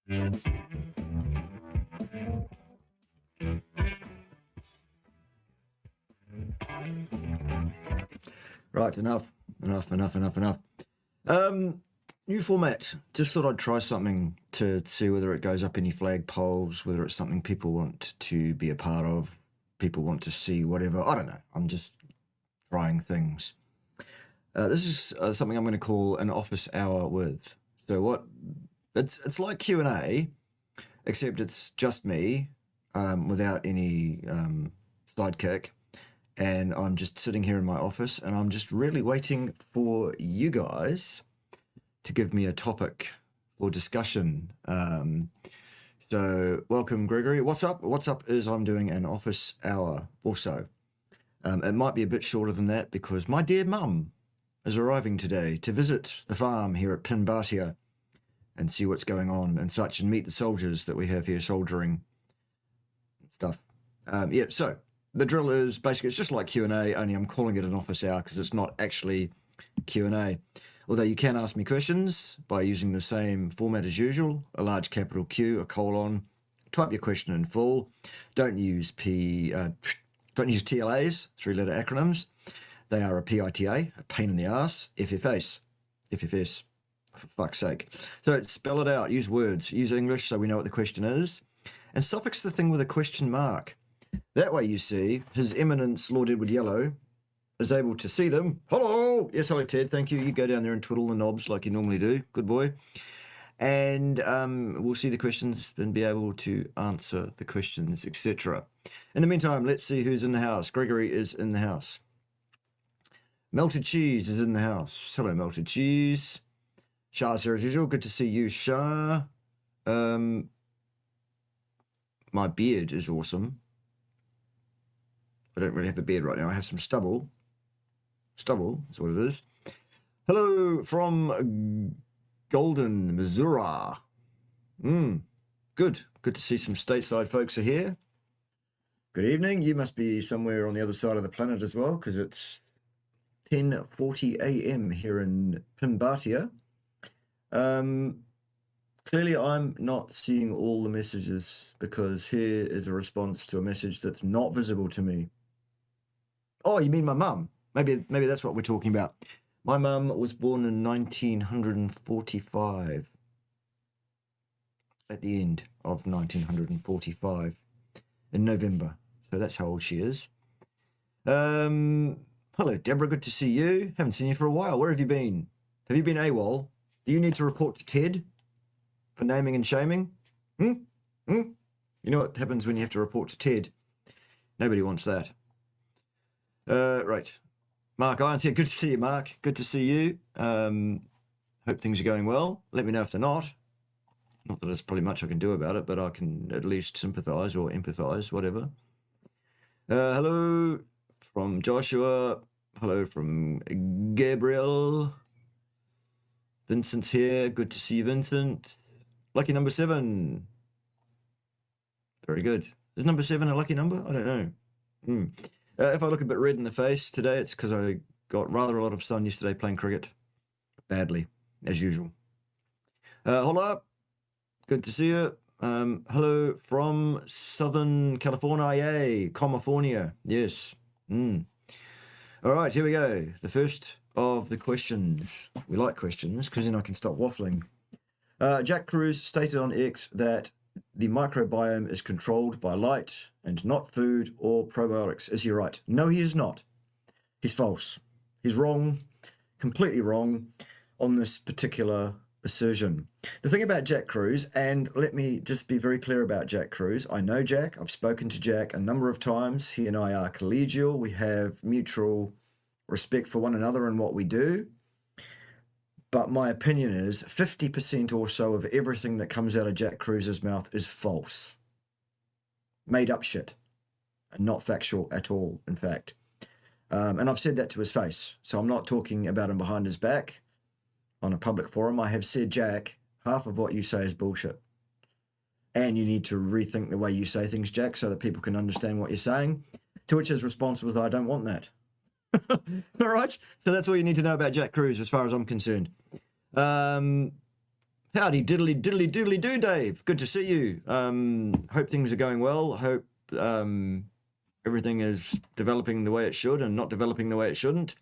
Right, enough. New format. Just thought I'd try something to see whether it goes up any flag polls, whether it's something people want to be a part of, people want to see, whatever. I don't know. I'm just trying things. This is something I'm going to call an office hour with. So it's like Q&A, except it's just me without any sidekick. And I'm just sitting here in my office and I'm just really waiting for you guys to give me a topic for discussion. So welcome, Gregory. What's up? What's up is I'm doing an office hour also. It might be a bit shorter than that because my dear mum is arriving today to visit the farm here at Pinbartia and see what's going on and such, and meet the soldiers that we have here soldiering stuff. Yeah, so the drill is basically, it's just like Q&A, only I'm calling it an office hour because it's not actually Q&A. Although you can ask me questions by using the same format as usual, a large capital Q, a colon, type your question in full. Don't use TLAs, three-letter acronyms. They are a PITA, a pain in the ass, FFS, for fuck's sake. So spell it out, use words, use English so we know what the question is, and suffix the thing with a question mark. That way, you see, His Eminence Lord Edward Yellow is able to see them. Hello! Yes, hello, Ted. Thank you. You go down there and twiddle the knobs like you normally do. Good boy. And we'll see the questions and be able to answer the questions, etc. In the meantime, let's see who's in the house. Gregory is in the house. Melted Cheese is in the house. Hello, Melted Cheese. Shah's here as usual. Good to see you, Shah. My beard is awesome. I don't really have a beard right now. I have some stubble. Stubble is what it is. Hello from Golden, Missouri. Good. Good to see some stateside folks are here. Good evening. You must be somewhere on the other side of the planet as well, because it's 10:40 a.m. here in Pinbartia. Clearly, I'm not seeing all the messages because here is a response to a message that's not visible to me. Oh, you mean my mum? Maybe that's what we're talking about. My mum was born in 1945. At the end of 1945 in November. So that's how old she is. Hello, Deborah. Good to see you. Haven't seen you for a while. Where have you been? Have you been AWOL? Do you need to report to Ted for naming and shaming? You know what happens when you have to report to Ted? Nobody wants that. Right. Mark Irons here. Good to see you, Mark. Good to see you. Hope things are going well. Let me know if they're not. Not that there's probably much I can do about it, but I can at least sympathise or empathise, whatever. Hello from Joshua. Hello from Gabriel. Vincent's here. Good to see you, Vincent. Lucky number 7. Very good. Is number 7 a lucky number? I don't know. If I look a bit red in the face today, it's because I got rather a lot of sun yesterday playing cricket. Badly, as usual. Hold up. Good to see you. Hello from Southern California. Yes. All right, here we go. The first of the questions. We like questions because then I can stop waffling. Jack Cruz stated on X that the microbiome is controlled by light and not food or probiotics. Is he right? No, he is not. He's false. He's wrong, completely wrong on this particular assertion. The thing about Jack Cruz, and let me just be very clear about Jack Cruz. I know Jack. I've spoken to Jack a number of times. He and I are collegial. We have mutual respect for one another and what we do. But my opinion is 50% or so of everything that comes out of Jack Cruz's mouth is false. Made up shit. And not factual at all, in fact. And I've said that to his face. So I'm not talking about him behind his back on a public forum. I have said, Jack, half of what you say is bullshit. And you need to rethink the way you say things, Jack, so that people can understand what you're saying. To which his response was, I don't want that. All right. So that's all you need to know about Jack Cruz as far as I'm concerned. Who Howdy diddly diddly doodly do, Dave. Good to see you. Hope things are going well. Hope everything is developing the way it should and not developing the way it shouldn't.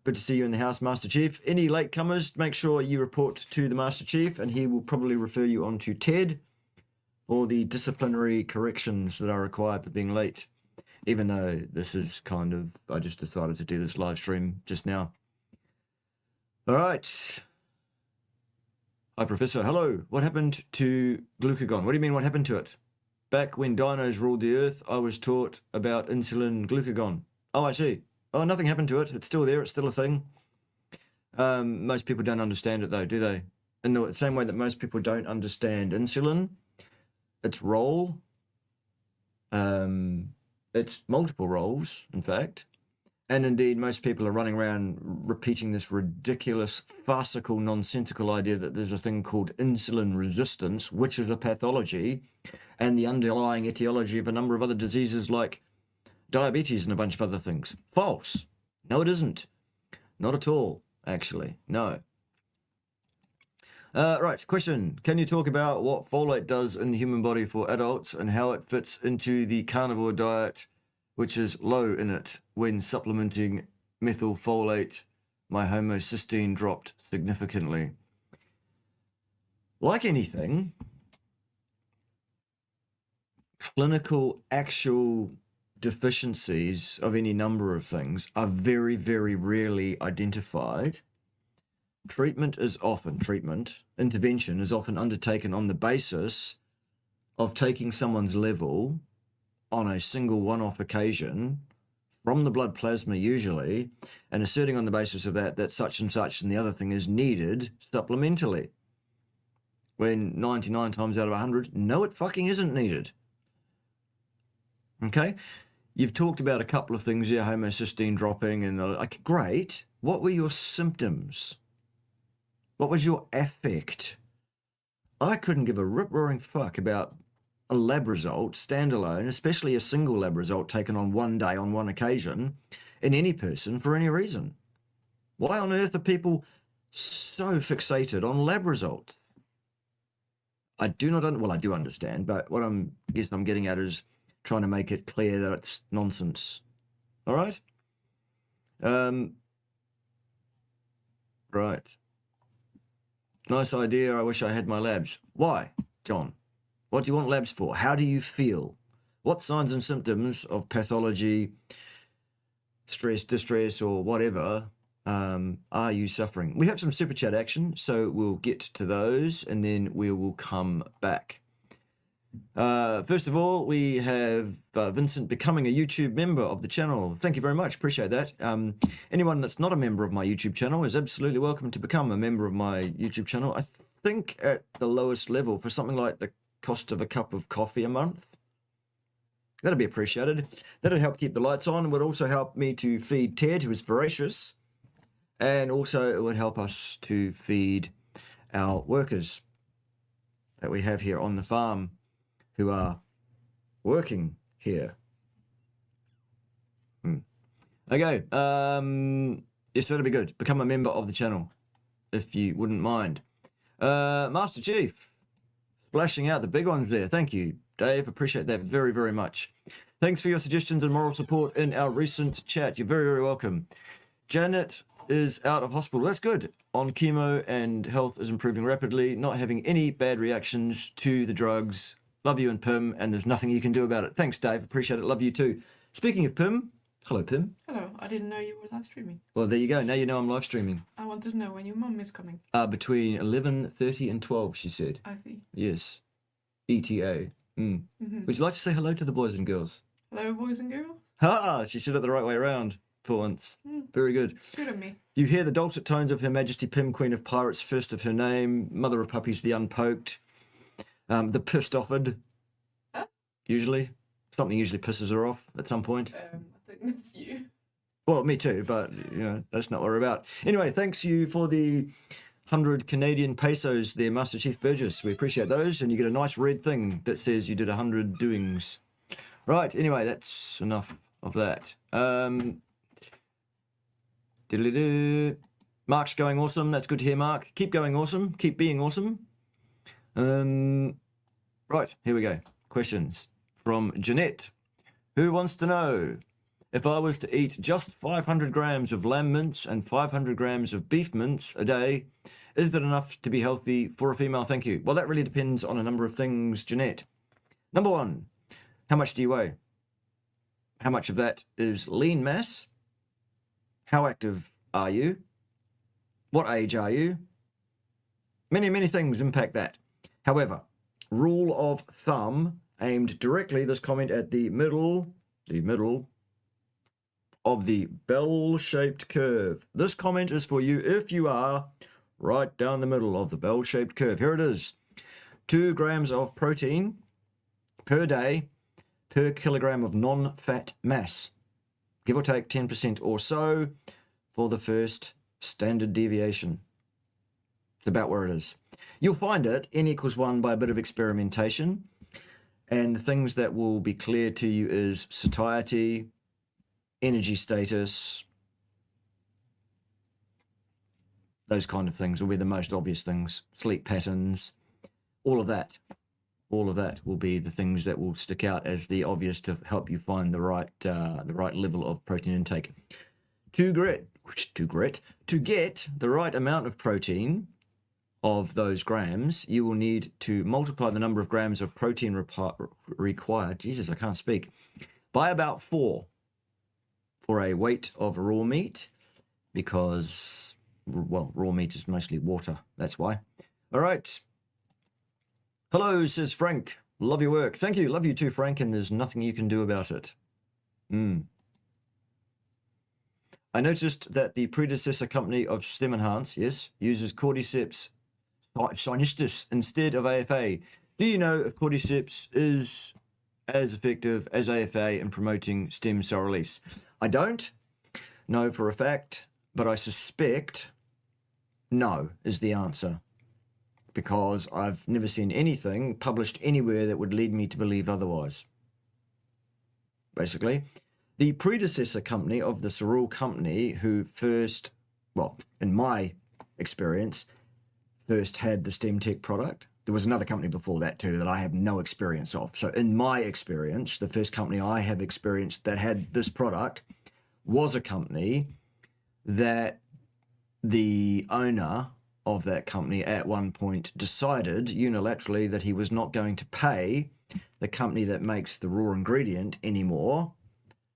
Good to see you in the house, Master Chief. Any latecomers, make sure you report to the Master Chief, and he will probably refer you on to Ted for the disciplinary corrections that are required for being late. Even though this is kind of, I just decided to do this live stream just now. All right. Hi, Professor. Hello. What happened to glucagon? What do you mean, what happened to it? Back when dinos ruled the earth, I was taught about insulin glucagon. Oh, I see. Oh, nothing happened to it. It's still there. It's still a thing. Most people don't understand it, though, do they? In the same way that most people don't understand insulin, its role, its multiple roles, in fact. And indeed, most people are running around repeating this ridiculous, farcical, nonsensical idea that there's a thing called insulin resistance, which is a pathology, and the underlying etiology of a number of other diseases like diabetes and a bunch of other things. False. No, it isn't. Not at all, actually. No. Right, question. Can you talk about what folate does in the human body for adults and how it fits into the carnivore diet, which is low in it? When supplementing methylfolate, my homocysteine dropped significantly. Like anything, clinical actual deficiencies of any number of things are very, very rarely identified. Intervention is often undertaken on the basis of taking someone's level on a single one-off occasion from the blood plasma usually, and asserting on the basis of that such and such and the other thing is needed supplementally. When 99 times out of 100, no, it fucking isn't needed. Okay? You've talked about a couple of things here, homocysteine dropping, and like, great. What were your symptoms? What was your affect? I couldn't give a rip-roaring fuck about a lab result, standalone, especially a single lab result taken on one day, on one occasion, in any person for any reason. Why on earth are people so fixated on lab results? I do not, well, I do understand, but what I'm getting at is trying to make it clear that it's nonsense. All right? Right. Nice idea. I wish I had my labs. Why, John? What do you want labs for? How do you feel? What signs and symptoms of pathology, stress, distress, or whatever are you suffering? We have some super chat action, so we'll get to those and then we will come back. First of all, we have Vincent becoming a YouTube member of the channel. Thank you very much. Appreciate that. Anyone that's not a member of my YouTube channel is absolutely welcome to become a member of my YouTube channel. I think at the lowest level for something like the cost of a cup of coffee a month. That'd be appreciated. That'd help keep the lights on. It would also help me to feed Ted, who is voracious. And also it would help us to feed our workers that we have here on the farm who are working here. Okay. Yes, that'd be good. Become a member of the channel, if you wouldn't mind. Master Chief, splashing out the big ones there. Thank you, Dave. Appreciate that very, very much. Thanks for your suggestions and moral support in our recent chat. You're very, very welcome. Janet is out of hospital. That's good. On chemo, and health is improving rapidly. Not having any bad reactions to the drugs. Love you and Pim, and there's nothing you can do about it. Thanks, Dave. Appreciate it. Love you too. Speaking of Pim, hello, Pim. Hello. I didn't know you were live streaming. Well, there you go. Now you know I'm live streaming. I wanted to know when your mum is coming. Between 11:30 and 12, she said. I see. Yes. ETA. Would you like to say hello to the boys and girls? Hello, boys and girls. Ha! She said it the right way around for once. Very good. Good of me. You hear the dulcet tones of Her Majesty Pim, Queen of Pirates, first of her name, Mother of Puppies, the Unpoked, the pissed offed. Usually. Something usually pisses her off at some point. I think that's you. Well, me too, but, you know, that's not what we're about. Anyway, thanks you for the 100 Canadian pesos there, Master Chief Burgess. We appreciate those, and you get a nice red thing that says you did 100 doings. Right, anyway, that's enough of that. Mark's going awesome. That's good to hear, Mark. Keep going awesome. Keep being awesome. Right, here we go. Questions from Jeanette, who wants to know, if I was to eat just 500 grams of lamb mince and 500 grams of beef mince a day, is that enough to be healthy for a female? Thank you. Well, that really depends on a number of things, Jeanette. Number one, how much do you weigh? How much of that is lean mass? How active are you? What age are you? Many, many things impact that. However, rule of thumb, aimed directly, this comment, at the middle of the bell-shaped curve. This comment is for you if you are right down the middle of the bell-shaped curve. Here it is. 2 grams of protein per day per kilogram of non-fat mass. Give or take 10% or so for the first standard deviation. It's about where it is. You'll find it n equals 1 by a bit of experimentation. And the things that will be clear to you is satiety, energy status, those kind of things will be the most obvious things. Sleep patterns, all of that. All of that will be the things that will stick out as the obvious to help you find the right level of protein intake. To get the right amount of protein of those grams, you will need to multiply the number of grams of protein required, Jesus, I can't speak, by about 4 for a weight of raw meat, because, well, raw meat is mostly water. That's why. All right. Hello, says Frank. Love your work. Thank you. Love you too, Frank, and there's nothing you can do about it. I noticed that the predecessor company of Stem Enhance, yes, uses Cordyceps sinustis instead of AFA. Do you know if Cordyceps is as effective as AFA in promoting stem cell release? I don't know for a fact, but I suspect no is the answer, because I've never seen anything published anywhere that would lead me to believe otherwise. Basically, the predecessor company of the Cerule company, who first, well, in my experience, first had the StemTech product. There was another company before that too that I have no experience of. So in my experience, the first company I have experienced that had this product was a company that the owner of that company at one point decided unilaterally that he was not going to pay the company that makes the raw ingredient anymore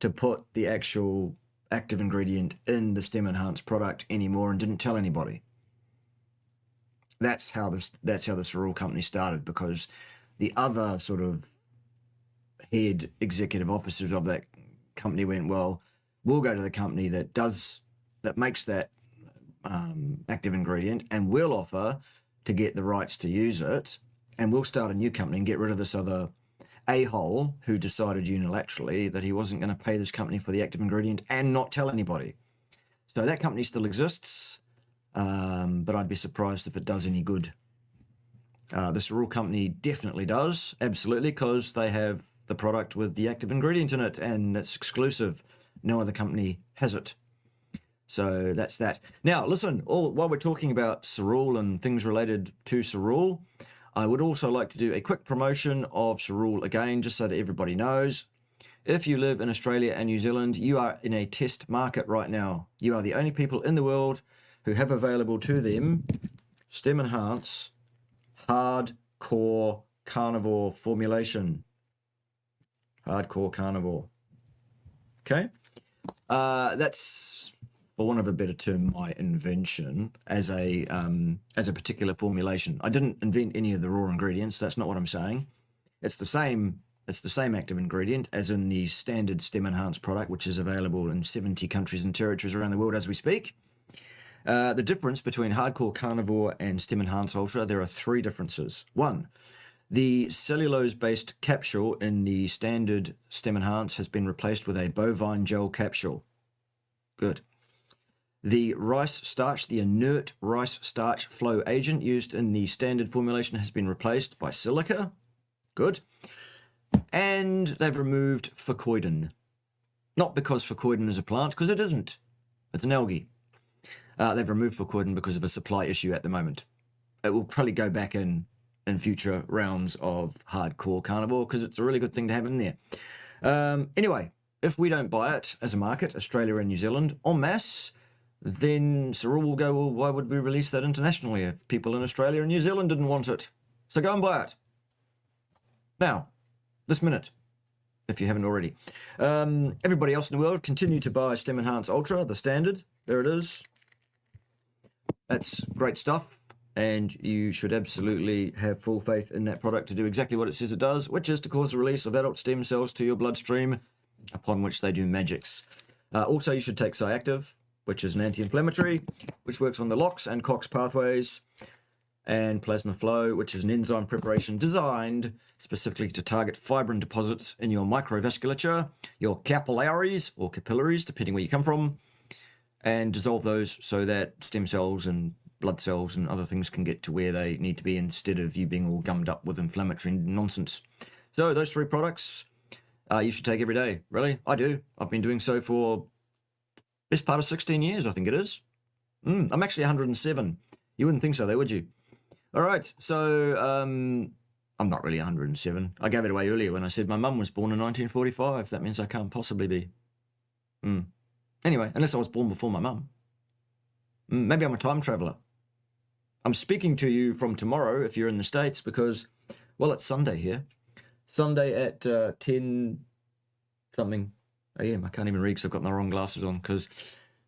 to put the actual active ingredient in the Stem Enhanced product anymore, and didn't tell anybody. That's how the Cerule company started, because the other sort of head executive officers of that company went, well, we'll go to the company that makes that active ingredient, and we'll offer to get the rights to use it, and we'll start a new company and get rid of this other a-hole who decided unilaterally that he wasn't going to pay this company for the active ingredient and not tell anybody. So that company still exists, but I'd be surprised if it does any good. The Cerule company definitely does, absolutely, because they have the product with the active ingredient in it, and it's exclusive. No other company has it. So that's that. Now, listen, while we're talking about Cerule and things related to Cerule, I would also like to do a quick promotion of Cerule again, just so that everybody knows. If you live in Australia and New Zealand, you are in a test market right now. You are the only people in the world who have available to them Stem Enhance Hardcore Carnivore formulation. Hardcore Carnivore. Okay? That's, for want of a better term, my invention as a particular formulation. I didn't invent any of the raw ingredients. That's not what I'm saying. It's the same active ingredient as in the standard Stem Enhanced product, which is available in 70 countries and territories around the world as we speak. The difference between Hardcore Carnivore and Stem Enhanced Ultra, there are 3 differences. 1, the cellulose-based capsule in the standard Stem Enhanced has been replaced with a bovine gel capsule. Good. The rice starch, the inert rice starch flow agent used in the standard formulation has been replaced by silica. Good. And they've removed fucoidin. Not because fucoidin is a plant, because it isn't. It's an algae. They've removed fucoidin because of a supply issue at the moment. It will probably go back in in future rounds of hardcore carnivore because it's a really good thing to have in there. Anyway, if we don't buy it as a market, Australia and New Zealand, en masse, then Cyril will go, well, why would we release that internationally if people in Australia and New Zealand didn't want it? So go and buy it. Now, this minute, if you haven't already. Everybody else in the world, continue to buy Stem Enhance Ultra, the standard. There it is. That's great stuff. And you should absolutely have full faith in that product to do exactly what it says it does, which is to cause the release of adult stem cells to your bloodstream, upon which they do magics. Also, you should take Ciactive, which is an anti-inflammatory, which works on the LOX and COX pathways, and Plasma Flow, which is an enzyme preparation designed specifically to target fibrin deposits in your microvasculature, your capillaries, or capillaries, depending where you come from, and dissolve those so that stem cells and blood cells and other things can get to where they need to be instead of you being all gummed up with inflammatory nonsense. So those 3 products you should take every day. Really? I do. I've been doing so for best part of 16 years, I think it is. I'm actually 107. You wouldn't think so, though, would you? All right, so I'm not really 107. I gave it away earlier when I said my mum was born in 1945. That means I can't possibly be. Anyway, unless I was born before my mum. Maybe I'm a time traveller. I'm speaking to you from tomorrow if you're in the States because, well, it's Sunday here. Sunday at 10 something a.m. I can't even read because I've got my wrong glasses on because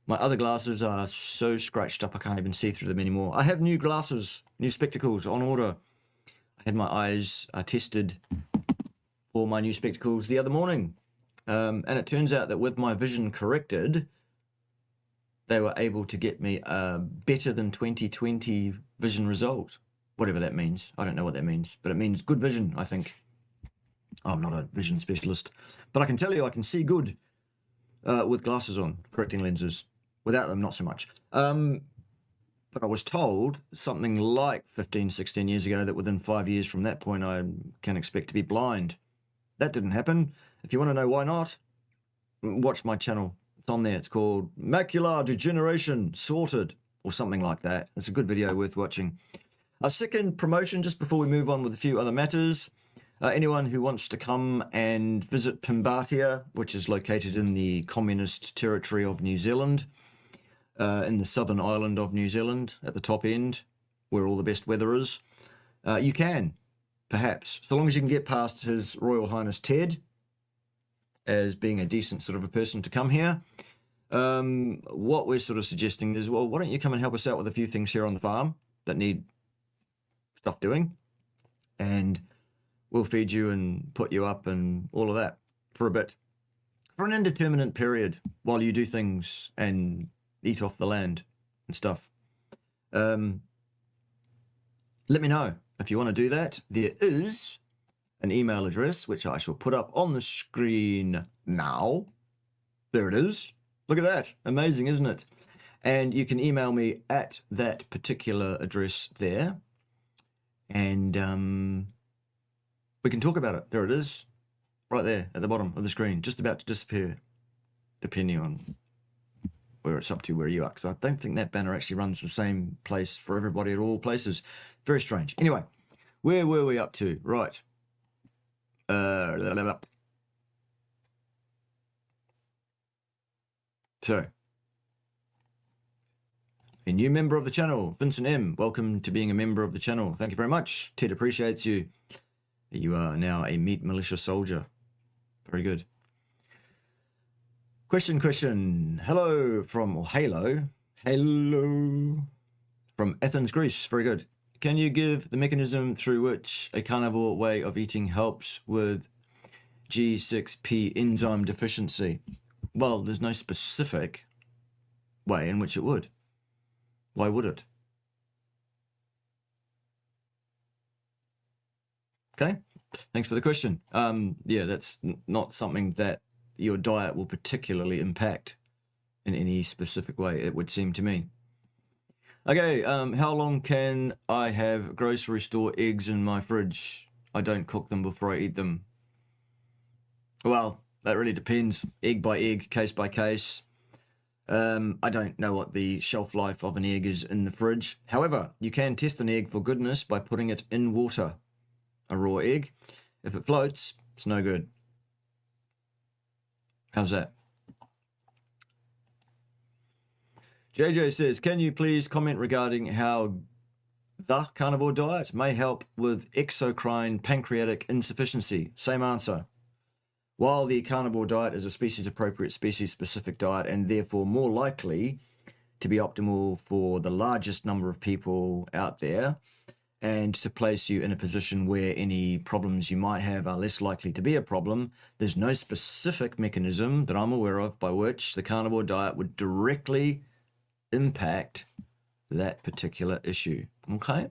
my other glasses are so scratched up I can't even see through them anymore. I have new glasses, new spectacles on order. I had my eyes tested for my new spectacles the other morning. And it turns out that with my vision corrected, they were able to get me a better than 20/20 vision result. Whatever that means. I don't know what that means, but it means good vision, I think. I'm not a vision specialist, but I can tell you I can see good with glasses on, correcting lenses. Without them, not so much. But I was told something like 15, 16 years ago that within 5 years from that point, I can expect to be blind. That didn't happen. If you want to know why not, watch my channel. It's on there. It's called Macular Degeneration Sorted or something like that. It's a good video worth watching. A second promotion, just before we move on with a few other matters. Anyone who wants to come and visit Pimbatia, which is located in the communist territory of New Zealand, in the southern island of New Zealand, at the top end, where all the best weather is, you can, perhaps, so long as you can get past His Royal Highness Ted, as being a decent sort of a person to come here. What we're sort of suggesting is, well, why don't you come and help us out with a few things here on the farm that need stuff doing, and we'll feed you and put you up and all of that for a bit, for an indeterminate period, while you do things and eat off the land and stuff. Let me know if you want to do that. There is an email address, which I shall put up on the screen now. There it is. Look at that. Amazing, isn't it? And you can email me at that particular address there. And we can talk about it. There it is. Right there at the bottom of the screen. Just about to disappear. Depending on where it's up to, where you are. Because I don't think that banner actually runs the same place for everybody at all places. Very strange. Anyway, where were we up to? Right. So, a new member of the channel, Vincent M. Welcome to being a member of the channel. Thank you very much. Ted appreciates you. You are now a meat militia soldier. Very good. Question. Hello from, or Halo from Athens, Greece. Very good. Can you give the mechanism through which a carnivore way of eating helps with G6P enzyme deficiency? Well, there's no specific way in which it would. Why would it? Okay, thanks for the question. Yeah, that's not something that your diet will particularly impact in any specific way, it would seem to me. Okay, how long can I have grocery store eggs in my fridge? I don't cook them before I eat them. Well, that really depends, egg by egg, case by case. I don't know what the shelf life of an egg is in the fridge. However, you can test an egg for goodness by putting it in water, a raw egg. If it floats, it's no good. How's that? JJ says, can you please comment regarding how the carnivore diet may help with exocrine pancreatic insufficiency? Same answer. While the carnivore diet is a species-appropriate, species-specific diet and therefore more likely to be optimal for the largest number of people out there and to place you in a position where any problems you might have are less likely to be a problem, there's no specific mechanism that I'm aware of by which the carnivore diet would directly impact that particular issue. Okay?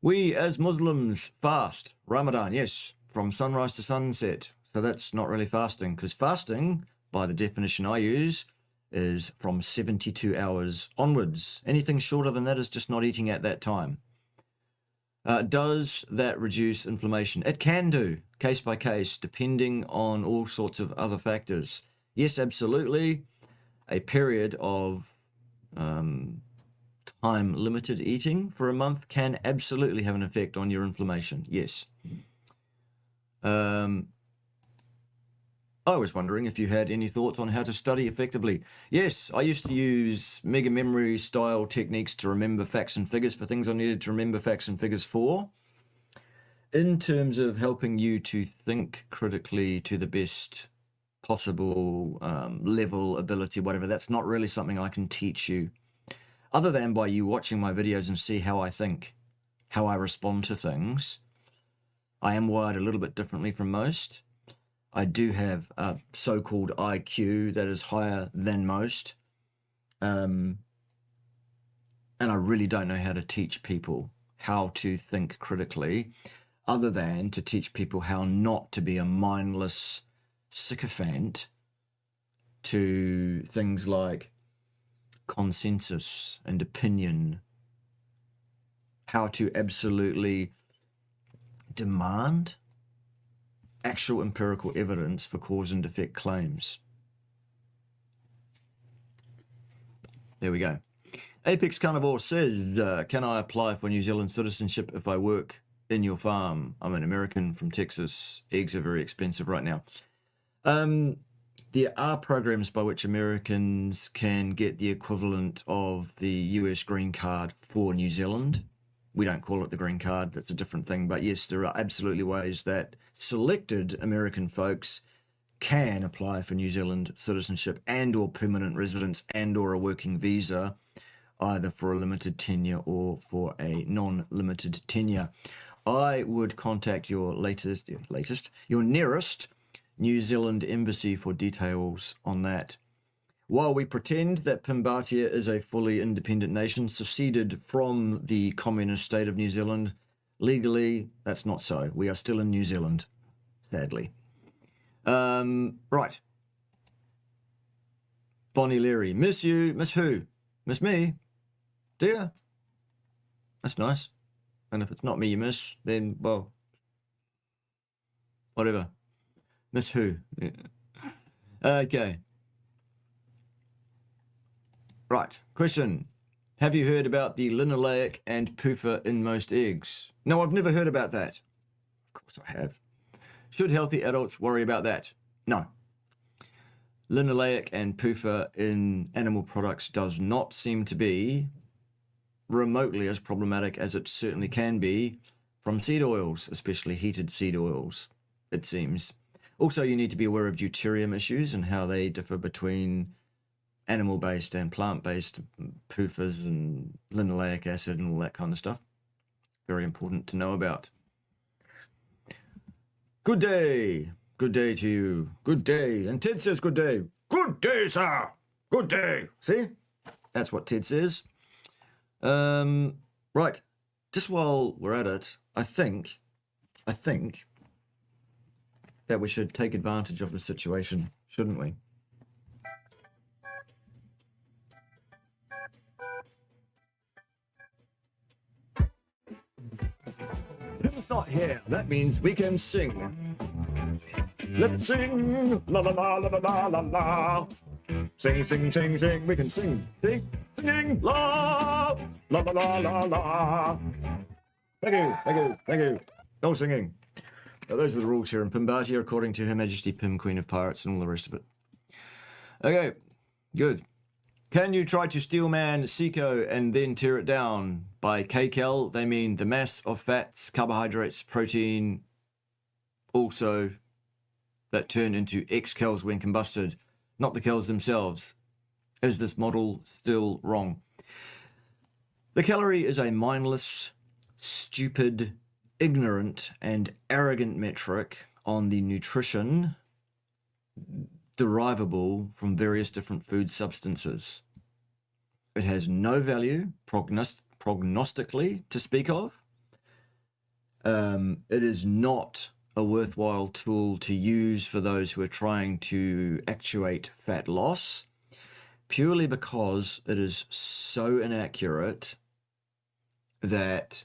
We as Muslims fast Ramadan, yes, from sunrise to sunset. So that's not really fasting, because fasting, by the definition I use, is from 72 hours onwards. Anything shorter than that is just not eating at that time. Does that reduce inflammation? It can do, case by case, depending on all sorts of other factors. Yes, absolutely. A period of time-limited eating for a month can absolutely have an effect on your inflammation, yes. I was wondering if you had any thoughts on how to study effectively. Yes, I used to use mega memory style techniques to remember facts and figures for things I needed to remember facts and figures for. In terms of helping you to think critically to the best possible level, ability, whatever, that's not really something I can teach you. Other than by you watching my videos and see how I think, how I respond to things. I am wired a little bit differently from most. I do have a so-called IQ that is higher than most. And I really don't know how to teach people how to think critically, other than to teach people how not to be a mindless sycophant to things like consensus and opinion, how to absolutely demand actual empirical evidence for cause and effect claims. There we go. Apex Carnivore says, can I apply for New Zealand citizenship if I work in your farm? I'm an American from Texas. Eggs are very expensive right now. There are programs by which Americans can get the equivalent of the US green card for New Zealand. We don't call it the green card, that's a different thing. But yes, there are absolutely ways that selected American folks can apply for New Zealand citizenship and or permanent residence and or a working visa, either for a limited tenure or for a non-limited tenure. I would contact your your nearest New Zealand embassy for details on that. While we pretend that Pimbatia is a fully independent nation, seceded from the communist state of New Zealand, legally, that's not so. We are still in New Zealand, sadly. Right. Bonnie Leary, miss you. Miss who? Miss me? Do you? That's nice. And if it's not me you miss, then, well, whatever. Miss who? Yeah. Okay. Right. Question. Have you heard about the linoleic and PUFA in most eggs? No, I've never heard about that. Of course I have. Should healthy adults worry about that? No. Linoleic and PUFA in animal products does not seem to be remotely as problematic as it certainly can be from seed oils, especially heated seed oils, it seems. Also, you need to be aware of deuterium issues and how they differ between animal-based and plant-based PUFAs and linoleic acid and all that kind of stuff. Very important to know about. Good day. Good day to you. Good day. And Ted says good day. Good day, sir. Good day. See? That's what Ted says. Right. Just while we're at it, I think that we should take advantage of the situation, shouldn't we? Tim's not here. That means we can sing. Let's sing, la la la la la la la. Sing, sing, sing, sing. We can sing. See? Singing. La, la, la, la, la, la. Thank you, thank you, thank you. No singing. Those are the rules here in Pimbati, according to Her Majesty Pim, Queen of Pirates, and all the rest of it. Okay, good. Can you try to steel man CICO and then tear it down? By kcal, they mean the mass of fats, carbohydrates, protein, also that turn into xcals when combusted, not the cals themselves. Is this model still wrong? The calorie is a mindless, stupid, ignorant, and arrogant metric on the nutrition derivable from various different food substances. It has no value prognostically to speak of. It is not a worthwhile tool to use for those who are trying to actuate fat loss, purely because it is so inaccurate that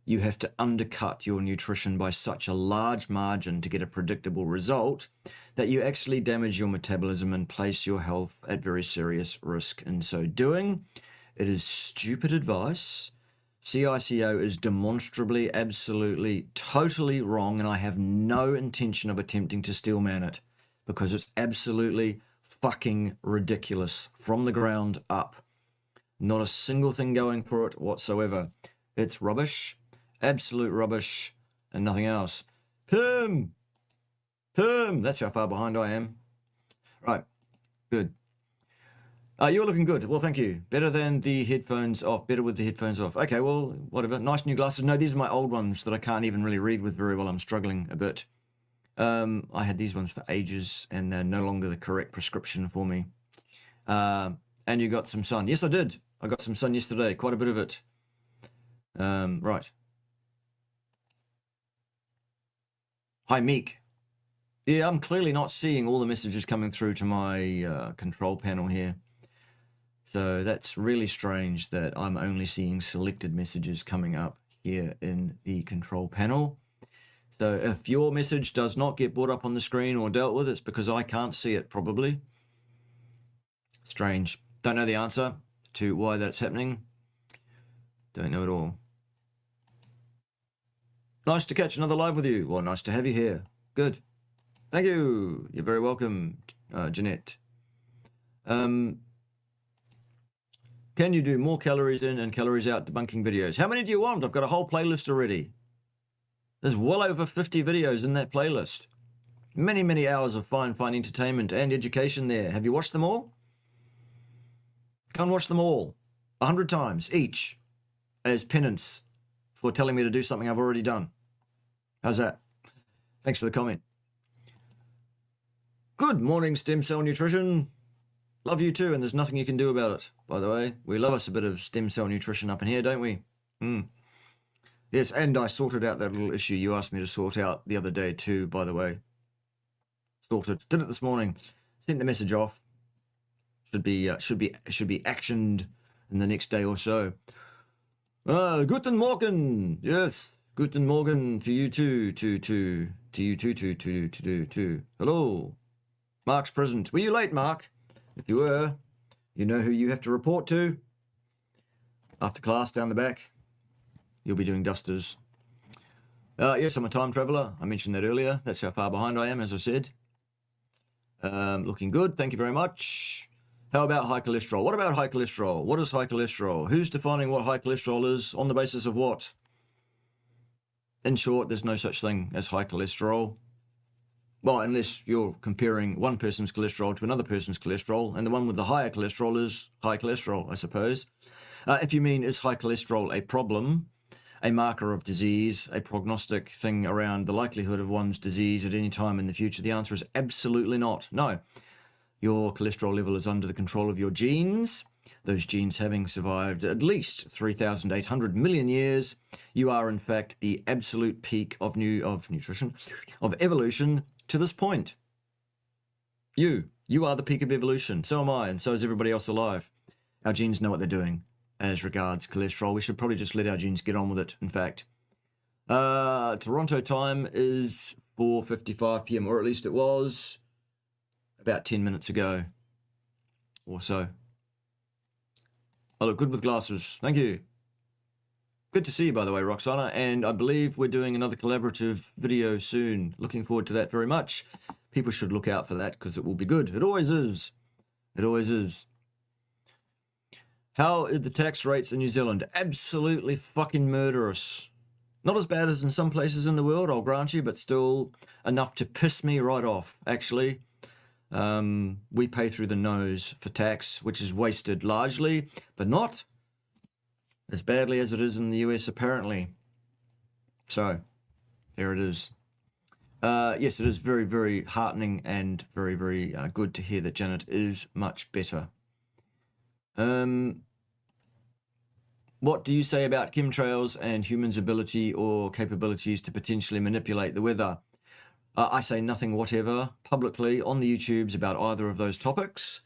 you have to undercut your nutrition by such a large margin to get a predictable result that you actually damage your metabolism and place your health at very serious risk in so doing. It is stupid advice. CICO is demonstrably, absolutely, totally wrong, and I have no intention of attempting to steelman it because it's absolutely fucking ridiculous from the ground up. Not a single thing going for it whatsoever. It's rubbish, absolute rubbish, and nothing else. Pim! That's how far behind I am. Right, good. You're looking good. Well, thank you. Better than the headphones off. Better with the headphones off. Okay, well, whatever. Nice new glasses. No, these are my old ones that I can't even really read with very well. I'm struggling a bit. I had these ones for ages, and they're no longer the correct prescription for me. And you got some sun. Yes, I did. I got some sun yesterday. Quite a bit of it. Right. Hi, Meek. Yeah, I'm clearly not seeing all the messages coming through to my control panel here. So that's really strange that I'm only seeing selected messages coming up here in the control panel. So if your message does not get brought up on the screen or dealt with, it's because I can't see it, probably. Strange. Don't know the answer to why that's happening. Don't know at all. Nice to catch another live with you. Well, nice to have you here. Good. Thank you. You're very welcome, Jeanette. Can you do more calories in and calories out debunking videos? How many do you want? I've got a whole playlist already. There's well over 50 videos in that playlist. Many, many hours of fine entertainment and education there. Have you watched them all? Go and watch them all. 100 times each as penance for telling me to do something I've already done. How's that? Thanks for the comment. Good morning, Stem Cell Nutrition. Love you too, and there's nothing you can do about it, by the way. We love us a bit of stem cell nutrition up in here, don't we? Yes, and I sorted out that little issue you asked me to sort out the other day too, by the way. Sorted. Did it this morning. Sent the message off. Should be actioned in the next day or so. Guten Morgen. Yes, guten Morgen to you too. To you too. Hello. Mark's present. Were you late, Mark? If you were, you know who you have to report to. After class, down the back. You'll be doing dusters. Yes, I'm a time traveler. I mentioned that earlier. That's how far behind I am, as I said. Looking good. Thank you very much. How about high cholesterol? What about high cholesterol? What is high cholesterol? Who's defining what high cholesterol is? On the basis of what? In short, there's no such thing as high cholesterol. Well, unless you're comparing one person's cholesterol to another person's cholesterol, and the one with the higher cholesterol is high cholesterol, I suppose. If you mean, is high cholesterol a problem, a marker of disease, a prognostic thing around the likelihood of one's disease at any time in the future, the answer is absolutely not. No. Your cholesterol level is under the control of your genes. Those genes having survived at least 3,800 million years, you are in fact the absolute peak of evolution to this point. You are the peak of evolution. So am I, and so is everybody else alive. Our genes know what they're doing as regards cholesterol. We should probably just let our genes get on with it, in fact. Toronto time is 4:55 p.m., or at least it was about 10 minutes ago. or so. I look good with glasses. Thank you. Good to see you, by the way, Roxana, and I believe we're doing another collaborative video soon. Looking forward to that very much. People should look out for that because it will be good. It always is. It always is. How are the tax rates in New Zealand? Absolutely fucking murderous. Not as bad as in some places in the world, I'll grant you, but still enough to piss me right off, actually. We pay through the nose for tax, which is wasted largely, but not as badly as it is in the US, apparently. So, there it is. Yes, it is very, very heartening and very, very good to hear that Janet is much better. What do you say about chemtrails and humans' ability or capabilities to potentially manipulate the weather? I say nothing whatever publicly on the YouTubes about either of those topics.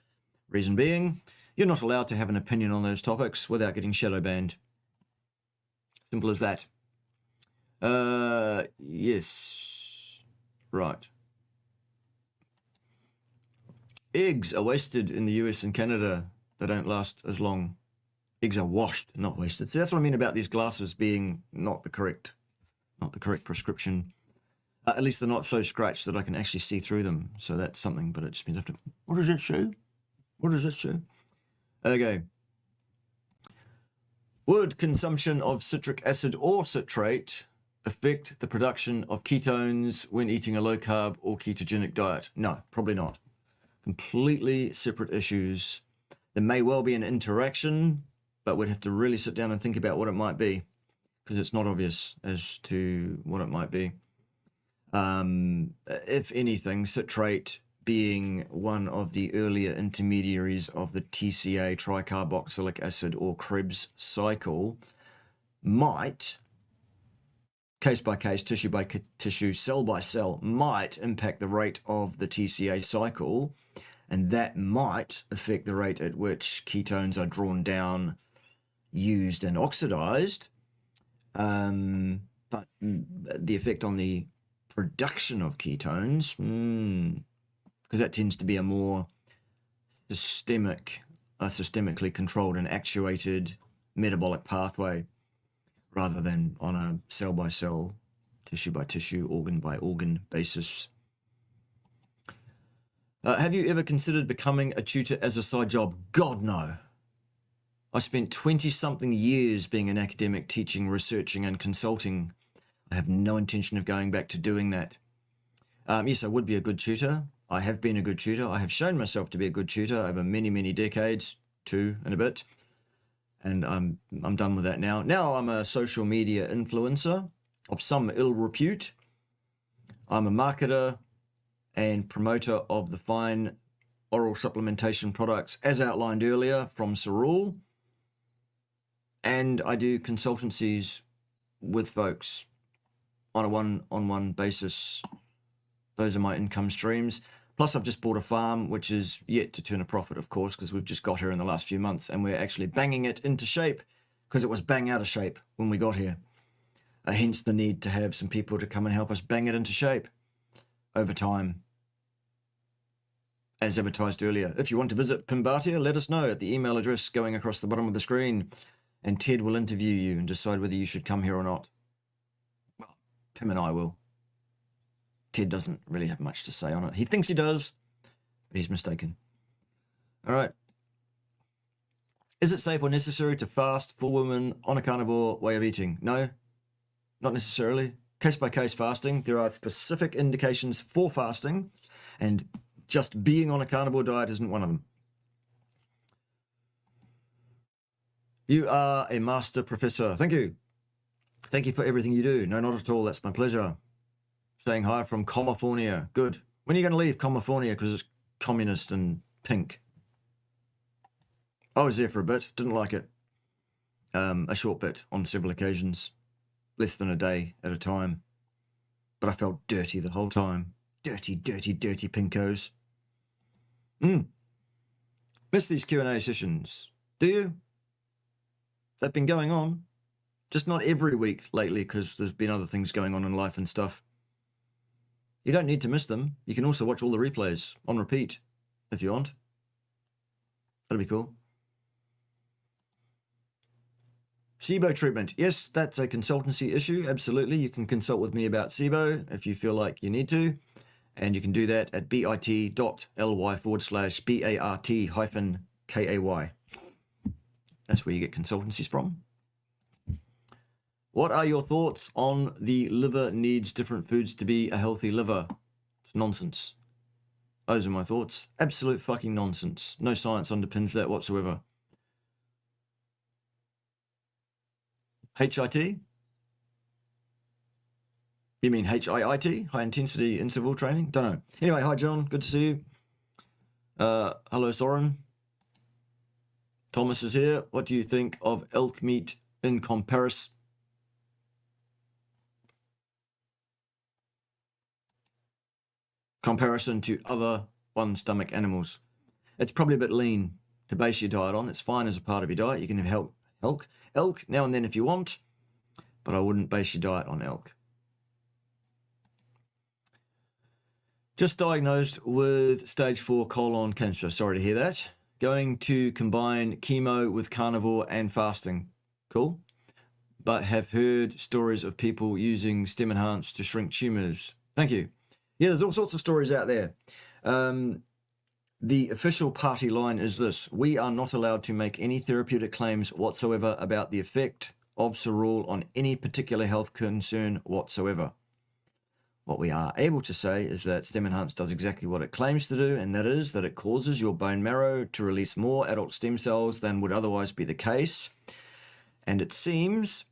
Reason being, you're not allowed to have an opinion on those topics without getting shadow banned. Simple as that. Yes. Right. Eggs are wasted in the US and Canada. They don't last as long. Eggs are washed, not wasted. So that's what I mean about these glasses being not the correct prescription. At least they're not so scratched that I can actually see through them. So that's something, but it just means I have to... What does it show? What does it show? Okay. Would consumption of citric acid or citrate affect the production of ketones when eating a low-carb or ketogenic diet? No, probably not. Completely separate issues. There may well be an interaction, but we'd have to really sit down and think about what it might be, because it's not obvious as to what it might be. If anything, citrate being one of the earlier intermediaries of the TCA, tricarboxylic acid, or Krebs cycle, might, case by case, tissue by tissue, cell by cell, might impact the rate of the TCA cycle, and that might affect the rate at which ketones are drawn down, used, and oxidized. But the effect on the production of ketones, because that tends to be a more systemically controlled and actuated metabolic pathway rather than on a cell by cell, tissue by tissue, organ by organ basis. Have you ever considered becoming a tutor as a side job? God, no. I spent 20-something years being an academic, teaching, researching, and consulting. I have no intention of going back to doing that. Yes, I would be a good tutor. I have been a good tutor. I have shown myself to be a good tutor over many, many decades, 2 and a bit. And I'm done with that now. Now I'm a social media influencer of some ill repute. I'm a marketer and promoter of the fine oral supplementation products, as outlined earlier, from Cerule. And I do consultancies with folks on a one-on-one basis. Those are my income streams. Plus, I've just bought a farm, which is yet to turn a profit, of course, because we've just got here in the last few months, and we're actually banging it into shape, because it was bang out of shape when we got here. Hence the need to have some people to come and help us bang it into shape over time, as advertised earlier. If you want to visit Pimbatia, let us know at the email address going across the bottom of the screen, and Ted will interview you and decide whether you should come here or not. Well, Pim and I will. Ted doesn't really have much to say on it. He thinks he does, but he's mistaken. All right. Is it safe or necessary to fast for women on a carnivore way of eating? No, not necessarily. Case-by-case fasting. There are specific indications for fasting, and just being on a carnivore diet isn't one of them. You are a master professor. Thank you. Thank you for everything you do. No, not at all. That's my pleasure. Saying hi from California. Good. When are you going to leave California? Because it's communist and pink. I was there for a bit. Didn't like it. A short bit on several occasions. Less than a day at a time. But I felt dirty the whole time. Dirty, dirty, dirty pinkos. Miss these Q&A sessions. Do you? They've been going on. Just not every week lately, because there's been other things going on in life and stuff. You don't need to miss them. You can also watch all the replays on repeat if you want. That'll be cool. SIBO treatment. Yes, that's a consultancy issue. Absolutely. You can consult with me about SIBO if you feel like you need to. And you can do that at bit.ly/BART-KAY. That's where you get consultancies from. What are your thoughts on the liver needs different foods to be a healthy liver? It's nonsense. Those are my thoughts. Absolute fucking nonsense. No science underpins that whatsoever. HIT? You mean HIIT? High intensity interval training? Don't know. Anyway, hi John, good to see you. Hello Soren. Thomas is here. What do you think of elk meat in comparison to other one-stomach animals? It's probably a bit lean to base your diet on. It's fine as a part of your diet. You can have elk now and then if you want, but I wouldn't base your diet on elk. Just diagnosed with stage 4 colon cancer. Sorry to hear that. Going to combine chemo with carnivore and fasting. Cool. But have heard stories of people using stem enhance to shrink tumors. Thank you. Yeah, there's all sorts of stories out there. The official party line is this: we are not allowed to make any therapeutic claims whatsoever about the effect of Cerule on any particular health concern whatsoever. What we are able to say is that Stem Enhance does exactly what it claims to do, and that is that it causes your bone marrow to release more adult stem cells than would otherwise be the case. And it seems,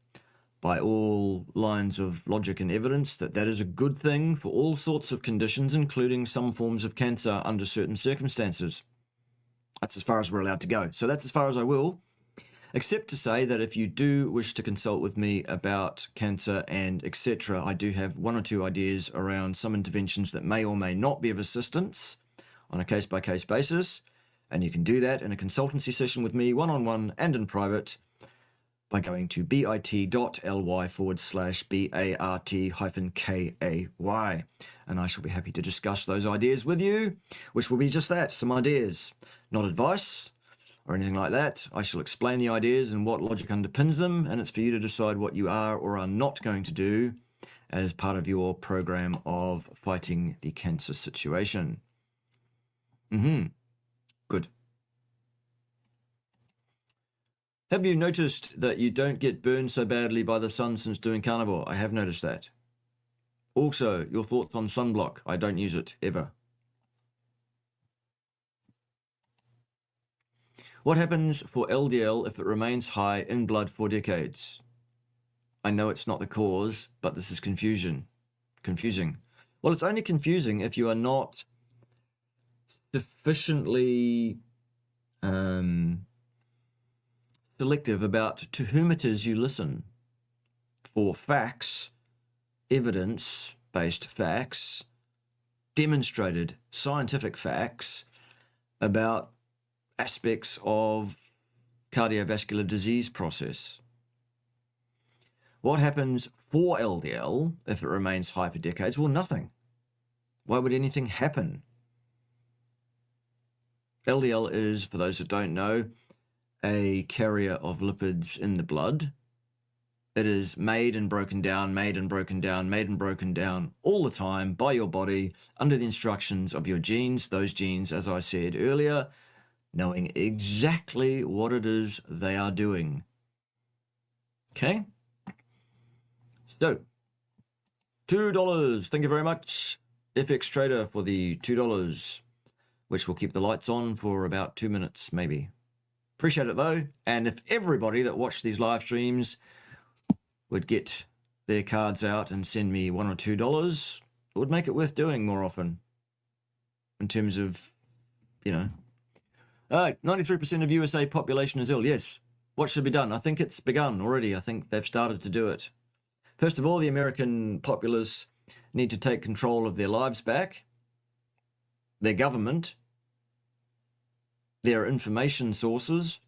by all lines of logic and evidence, that that is a good thing for all sorts of conditions, including some forms of cancer under certain circumstances. That's as far as we're allowed to go. So that's as far as I will, except to say that if you do wish to consult with me about cancer and etc., I do have one or two ideas around some interventions that may or may not be of assistance on a case-by-case basis, and you can do that in a consultancy session with me, one-on-one and in private, by going to bit.ly/BART-KAY, and I shall be happy to discuss those ideas with you, which will be just that, some ideas, not advice or anything like that. I shall explain the ideas and what logic underpins them, and it's for you to decide what you are or are not going to do as part of your program of fighting the cancer situation. Good. Have you noticed that you don't get burned so badly by the sun since doing carnivore? I have noticed that. Also, your thoughts on sunblock. I don't use it, ever. What happens for LDL if it remains high in blood for decades? I know it's not the cause, but this is confusing. Well, it's only confusing if you are not sufficiently selective about to whom it is you listen for facts, evidence-based facts, demonstrated scientific facts about aspects of cardiovascular disease process. What happens for LDL if it remains high for decades? Well, nothing. Why would anything happen? LDL is, for those that don't know, a carrier of lipids in the blood. It is made and broken down, made and broken down, made and broken down all the time by your body under the instructions of your genes. Those genes, as I said earlier, knowing exactly what it is they are doing. Okay? So, $2. Thank you very much, FX Trader, for the $2, which will keep the lights on for about 2 minutes, maybe. Appreciate it, though. And if everybody that watched these live streams would get their cards out and send me $1 or $2, it would make it worth doing more often. In terms of, 93% of USA population is ill. Yes. What should be done? I think it's begun already. I think they've started to do it. First of all, the American populace need to take control of their lives back, their government, their information sources.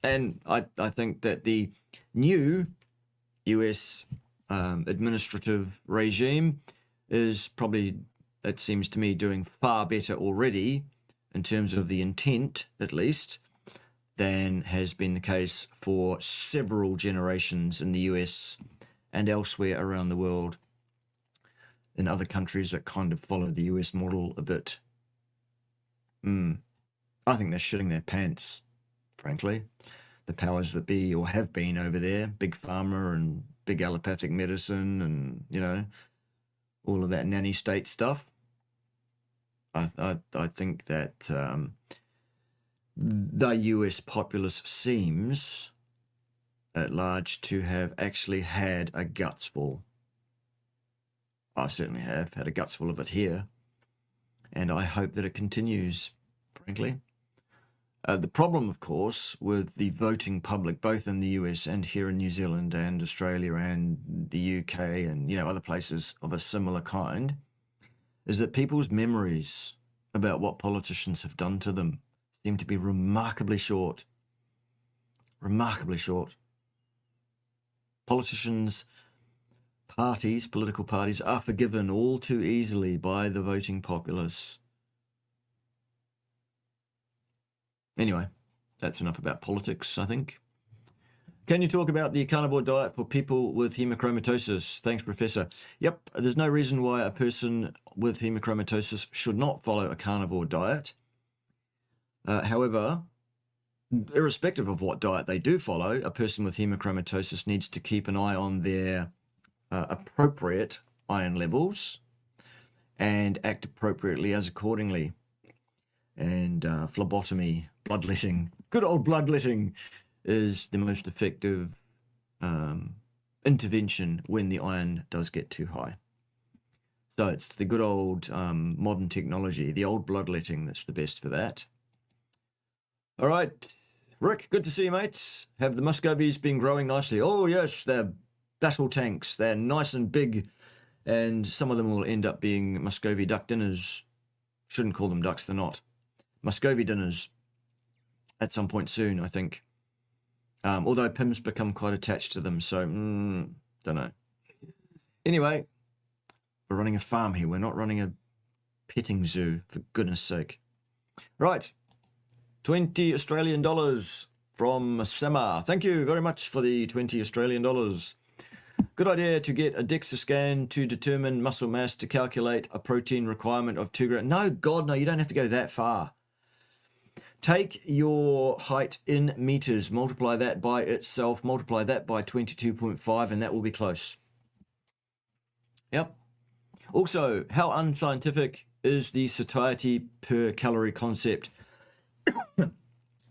And I think that the new US administrative regime is probably it seems to me, doing far better already, in terms of the intent at least, than has been the case for several generations in the US and elsewhere around the world, in other countries that kind of follow the US model a bit. I think they're shitting their pants, frankly. The powers that be, or have been over there, big pharma and big allopathic medicine and, you know, all of that nanny state stuff. I think that the US populace seems at large to have actually had a gutsful. I certainly have had a gutsful of it here, and I hope that it continues, frankly. The problem, of course, with the voting public, both in the US and here in New Zealand and Australia and the UK and, you know, other places of a similar kind, is that people's memories about what politicians have done to them seem to be remarkably short. Remarkably short. Politicians, parties, political parties are forgiven all too easily by the voting populace. Anyway, that's enough about politics, I think. Can you talk about the carnivore diet for people with hemochromatosis? Thanks, Professor. Yep, there's no reason why a person with hemochromatosis should not follow a carnivore diet. However, irrespective of what diet they do follow, a person with hemochromatosis needs to keep an eye on their appropriate iron levels and act appropriately as accordingly. And phlebotomy, bloodletting, good old bloodletting, is the most effective intervention when the iron does get too high. So it's the good old modern technology, the old bloodletting, that's the best for that. All right, Rick, good to see you, mates. Have the Muscovies been growing nicely? Oh, yes, they're battle tanks. They're nice and big, and some of them will end up being Muscovy duck dinners. Shouldn't call them ducks, they're not. Muscovy dinners at some point soon, I think. Although Pim's become quite attached to them, so don't know. Anyway, we're running a farm here. We're not running a petting zoo, for goodness sake. Right, 20 Australian dollars from Sema. Thank you very much for the 20 Australian dollars. Good idea to get a DEXA scan to determine muscle mass to calculate a protein requirement of 2 grams. No, God, no, you don't have to go that far. Take your height in meters, multiply that by itself, multiply that by 22.5, and that will be close. Yep. Also, how unscientific is the satiety per calorie concept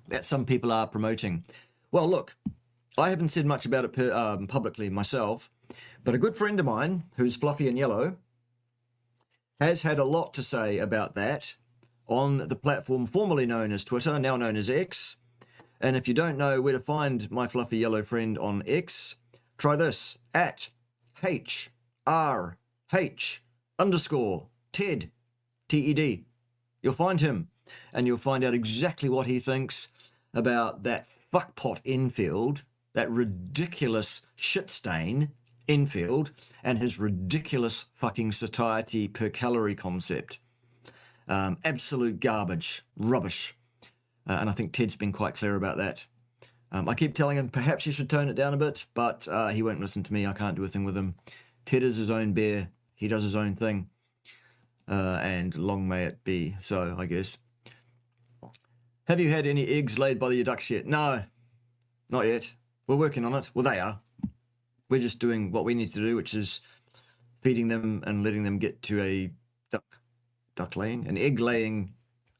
that some people are promoting? Well, look, I haven't said much about it publicly myself, but a good friend of mine, who's fluffy and yellow, has had a lot to say about that on the platform formerly known as Twitter, now known as X. And if you don't know where to find my fluffy yellow friend on X, try this, @HRH_Ted, TED. You'll find him, and you'll find out exactly what he thinks about that fuckpot Enfield, that ridiculous shit stain Enfield, and his ridiculous fucking satiety per calorie concept. Absolute garbage, rubbish. And I think Ted's been quite clear about that. I keep telling him perhaps he should tone it down a bit, but he won't listen to me. I can't do a thing with him. Ted is his own bear. He does his own thing. And long may it be so, I guess. Have you had any eggs laid by your ducks yet? No, not yet. We're working on it. Well, they are. We're just doing what we need to do, which is feeding them and letting them get to a an egg laying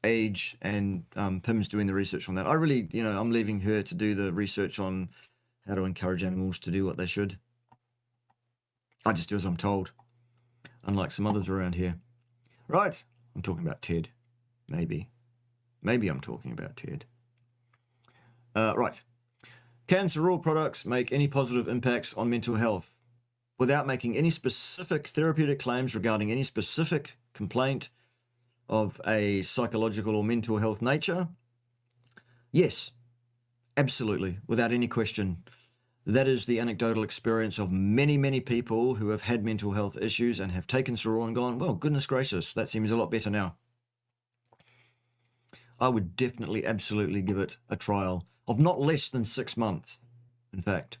age, and Pim's doing the research on that. I really, I'm leaving her to do the research on how to encourage animals to do what they should. I just do as I'm told, unlike some others around here. Right, I'm talking about Ted. Maybe I'm talking about Ted. Right. Can cereal products make any positive impacts on mental health without making any specific therapeutic claims regarding any specific complaint of a psychological or mental health nature? Yes, absolutely, without any question. That is the anecdotal experience of many, many people who have had mental health issues and have taken Soror and gone, well, goodness gracious, that seems a lot better now. I would definitely, absolutely give it a trial of not less than 6 months. In fact,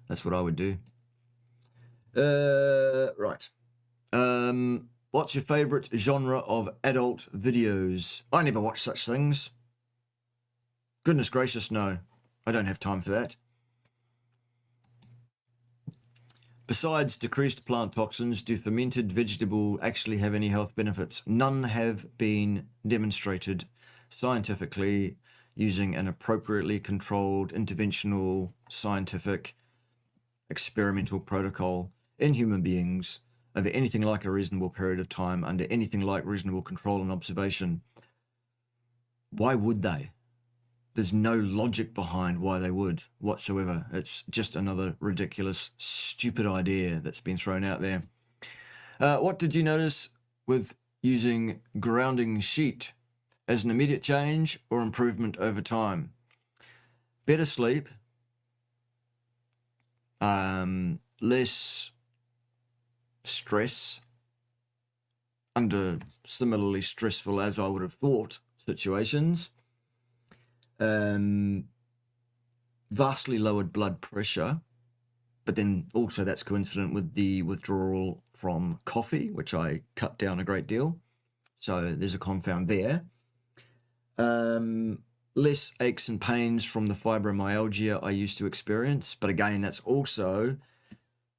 that's what I would do. Right. What's your favorite genre of adult videos? I never watch such things. Goodness gracious, no. I don't have time for that. Besides decreased plant toxins, do fermented vegetable actually have any health benefits? None have been demonstrated scientifically using an appropriately controlled interventional scientific experimental protocol in human beings over anything like a reasonable period of time under anything like reasonable control and observation. Why would they? There's no logic behind why they would whatsoever. It's just another ridiculous, stupid idea that's been thrown out there. What did you notice with using grounding sheet as an immediate change or improvement over time? Better sleep, less stress under similarly stressful, as I would have thought, situations. Vastly lowered blood pressure, but then also that's coincident with the withdrawal from coffee, which I cut down a great deal. So there's a confound there. Less aches and pains from the fibromyalgia I used to experience, but again, that's also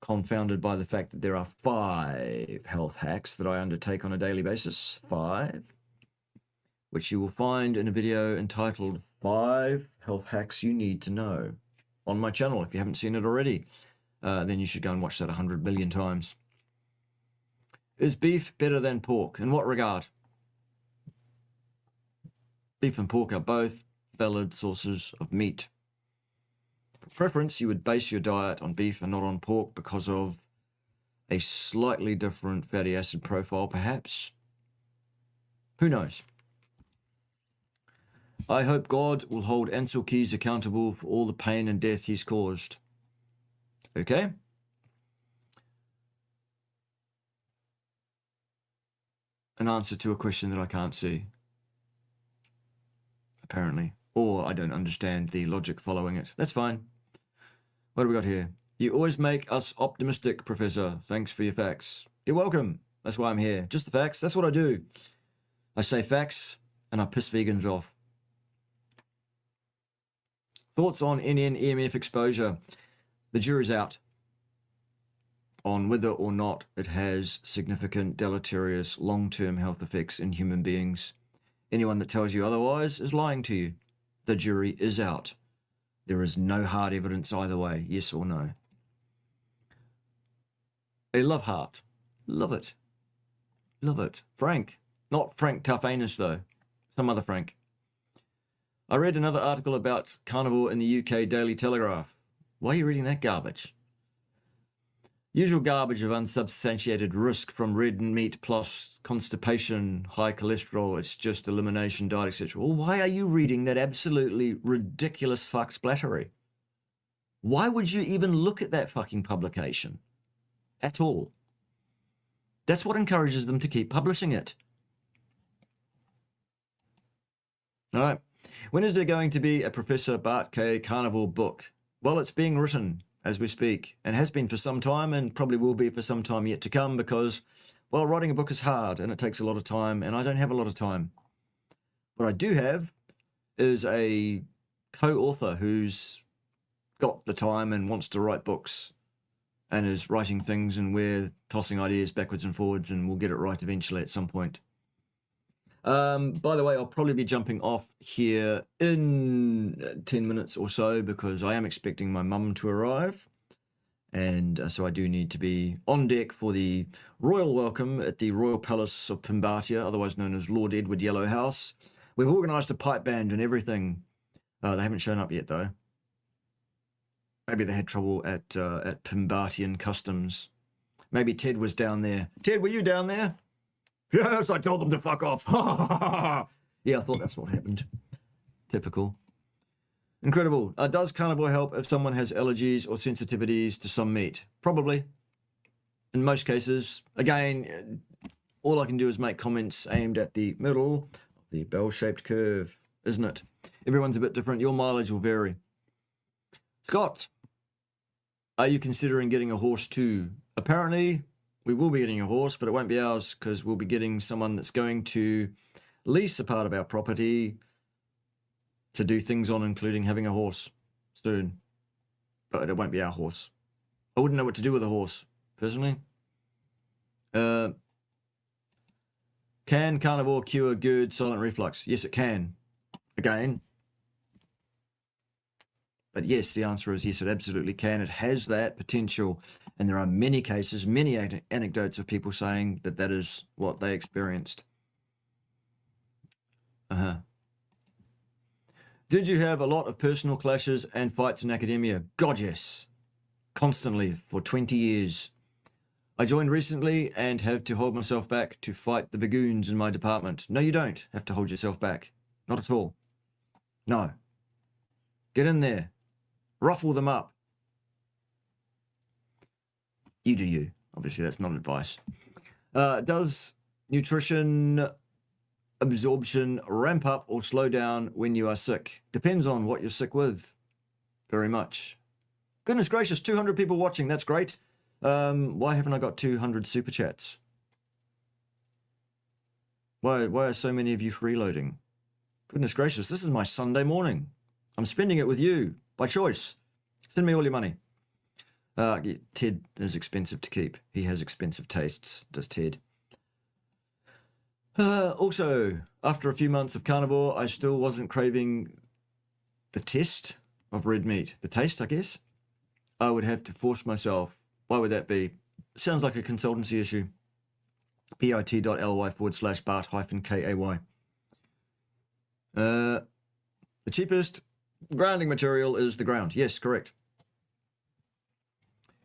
confounded by the fact that there are 5 health hacks that I undertake on a daily basis. 5, which you will find in a video entitled 5 Health Hacks You Need to Know on my channel. If you haven't seen it already, then you should go and watch that 100 billion times. Is beef better than pork? In what regard? Beef and pork are both valid sources of meat. For preference, you would base your diet on beef and not on pork because of a slightly different fatty acid profile, perhaps. Who knows? I hope God will hold Ansel Keys accountable for all the pain and death he's caused. Okay? An answer to a question that I can't see. Apparently. Or I don't understand the logic following it. That's fine. What have we got here? You always make us optimistic, Professor. Thanks for your facts. You're welcome. That's why I'm here. Just the facts. That's what I do. I say facts and I piss vegans off. Thoughts on NN-EMF exposure? The jury's out on whether or not it has significant deleterious long-term health effects in human beings. Anyone that tells you otherwise is lying to you. The jury is out. There is no hard evidence either way, yes or no. A love heart. Love it. Love it. Frank. Not Frank Tough Anus, though. Some other Frank. I read another article about carnivore in the UK Daily Telegraph. Why are you reading that garbage? Usual garbage of unsubstantiated risk from red meat plus constipation, high cholesterol, it's just elimination diet, etc. Well, why are you reading that absolutely ridiculous fuck splattery? Why would you even look at that fucking publication at all? That's what encourages them to keep publishing it. All right. When is there going to be a Professor Bart K. Carnivore book? Well, it's being written as we speak, and has been for some time, and probably will be for some time yet to come, because, well, writing a book is hard, and it takes a lot of time, and I don't have a lot of time. What I do have is a co-author who's got the time and wants to write books, and is writing things, and we're tossing ideas backwards and forwards, and we'll get it right eventually at some point. By the way, I'll probably be jumping off here in 10 minutes or so, because I am expecting my mum to arrive, and so I do need to be on deck for the royal welcome at the Royal Palace of Pimbatia, otherwise known as Lord Edward Yellow House. We've organised a pipe band and everything. They haven't shown up yet, though. Maybe they had trouble at Pimbatian Customs. Maybe Ted was down there. Ted, were you down there? Yes, I told them to fuck off. Yeah, I thought that's what happened. Typical. Incredible. Does carnivore help if someone has allergies or sensitivities to some meat? Probably. In most cases. Again, all I can do is make comments aimed at the middle of the bell-shaped curve, isn't it? Everyone's a bit different. Your mileage will vary. Scott, are you considering getting a horse too? Apparently, we will be getting a horse, but it won't be ours because we'll be getting someone that's going to lease a part of our property to do things on, including having a horse soon. But it won't be our horse. I wouldn't know what to do with a horse, personally. Can carnivore cure GERD silent reflux? Yes, it can. Again. But yes, the answer is yes, it absolutely can. It has that potential. And there are many cases, many anecdotes of people saying that that is what they experienced. Did you have a lot of personal clashes and fights in academia? God, yes. Constantly for 20 years. I joined recently and have to hold myself back to fight the bagoons in my department. No, you don't have to hold yourself back. Not at all. No. Get in there. Ruffle them up. You do you. Obviously, that's not advice. Does nutrition absorption ramp up or slow down when you are sick? Depends on what you're sick with. Very much. Goodness gracious, 200 people watching. That's great. Why haven't I got 200 super chats? Why are so many of you freeloading? Goodness gracious, this is my Sunday morning. I'm spending it with you by choice. Send me all your money. Ted is expensive to keep. He has expensive tastes, does Ted. Also, after a few months of carnivore, I still wasn't craving the taste of red meat. The taste, I guess. I would have to force myself. Why would that be? Sounds like a consultancy issue. bit.ly/Bart-KAY. The cheapest grounding material is the ground. Yes, correct.